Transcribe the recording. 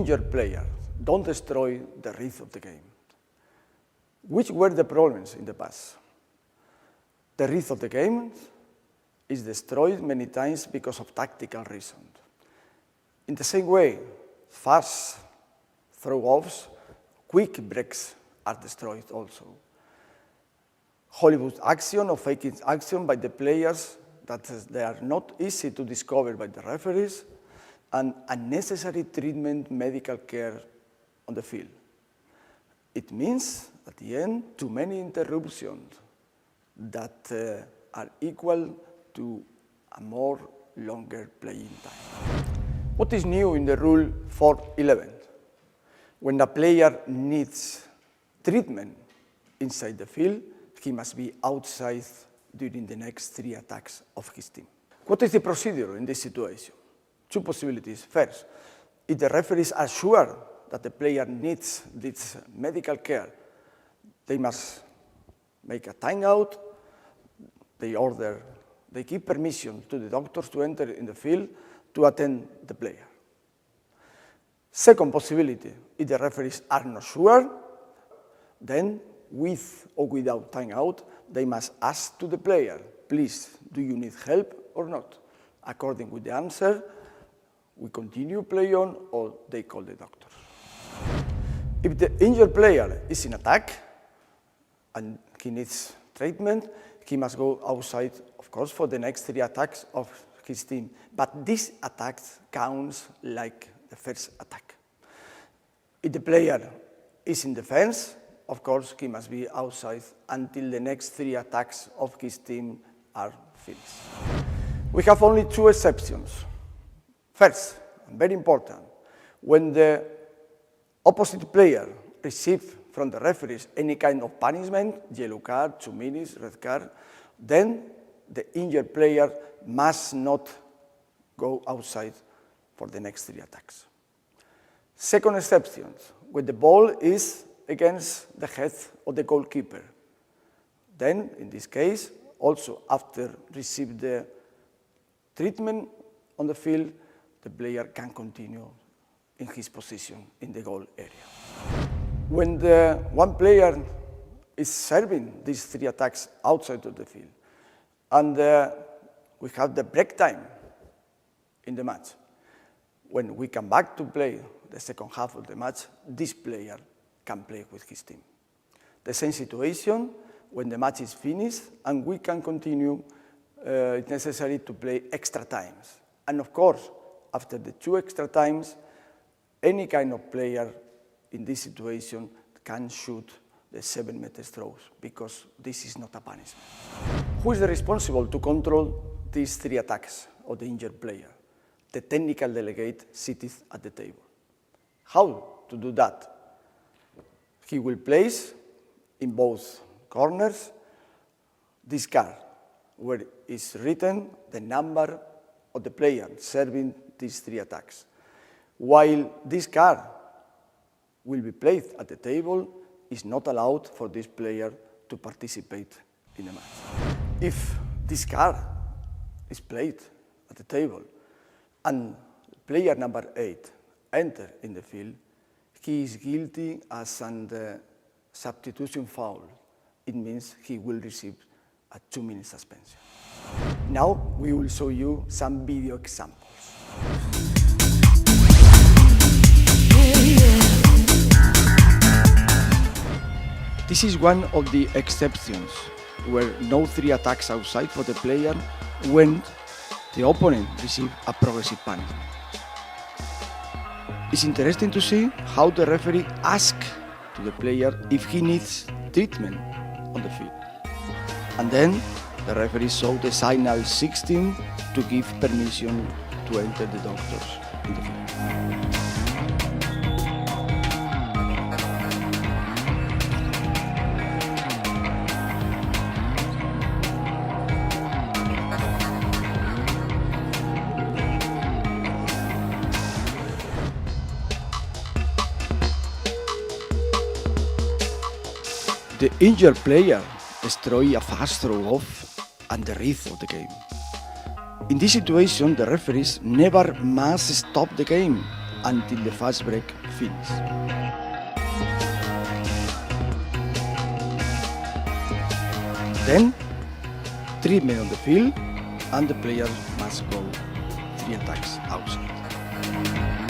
injured player don't destroy the rhythm of the game. Which were the problems in the past? The rhythm of the game is destroyed many times because of tactical reasons. In the same way, fast throw-offs, quick breaks are destroyed also. Hollywood action or faking action by the players that they are not easy to discover by the referees, and unnecessary treatment, medical care on the field. It means, at the end, too many interruptions that are equal to a more longer playing time. What is new in the rule 411? When a player needs treatment inside the field, he must be outside during the next 3 attacks of his team. What is the procedure in this situation? 2 possibilities. First, if the referees are sure that the player needs this medical care, they must make a timeout. They give permission to the doctors to enter in the field to attend the player. Second possibility, if the referees are not sure, then with or without timeout, they must ask to the player, please, do you need help or not? According with the answer, we continue play on or they call the doctor. If the injured player is in attack and he needs treatment, he must go outside, of course, for the next 3 attacks of his team. But this attack counts like the first attack. If the player is in defense, of course, he must be outside until the next 3 attacks of his team are finished. We have only 2 exceptions. First, very important, when the opposite player receives from the referees any kind of punishment, yellow card, 2 minutes, red card, then the injured player must not go outside for the next 3 attacks. Second exception, when the ball is against the head of the goalkeeper. Then, in this case, also after receiving the treatment on the field, the player can continue in his position in the goal area. When the one player is serving these 3 attacks outside of the field, and we have the break time in the match, when we come back to play the second half of the match, this player can play with his team. The same situation when the match is finished and we can continue, it's necessary to play extra times. And of course, after the 2 extra times, any kind of player in this situation can shoot the 7-meter throws because this is not a punishment. Who is responsible to control these 3 attacks of the injured player? The technical delegate seated at the table. How to do that? He will place in both corners this card where is written the number of the player serving these 3 attacks. While this card will be placed at the table, it's not allowed for this player to participate in the match. If this card is played at the table and player number 8 enters in the field, he is guilty as a substitution foul. It means he will receive a 2-minute suspension. Now we will show you some video examples. This is one of the exceptions where no 3 attacks outside for the player when the opponent receives a progressive punishment. It's interesting to see how the referee asks to the player if he needs treatment on the field. And then the referee shows the signal 16 to give permission to enter the doctors in the field. The injured player destroys a fast throw-off and the rhythm of the game. In this situation, the referees never must stop the game until the fast break finishes. Then, 3 men on the field, and the player must go 3 attacks outside.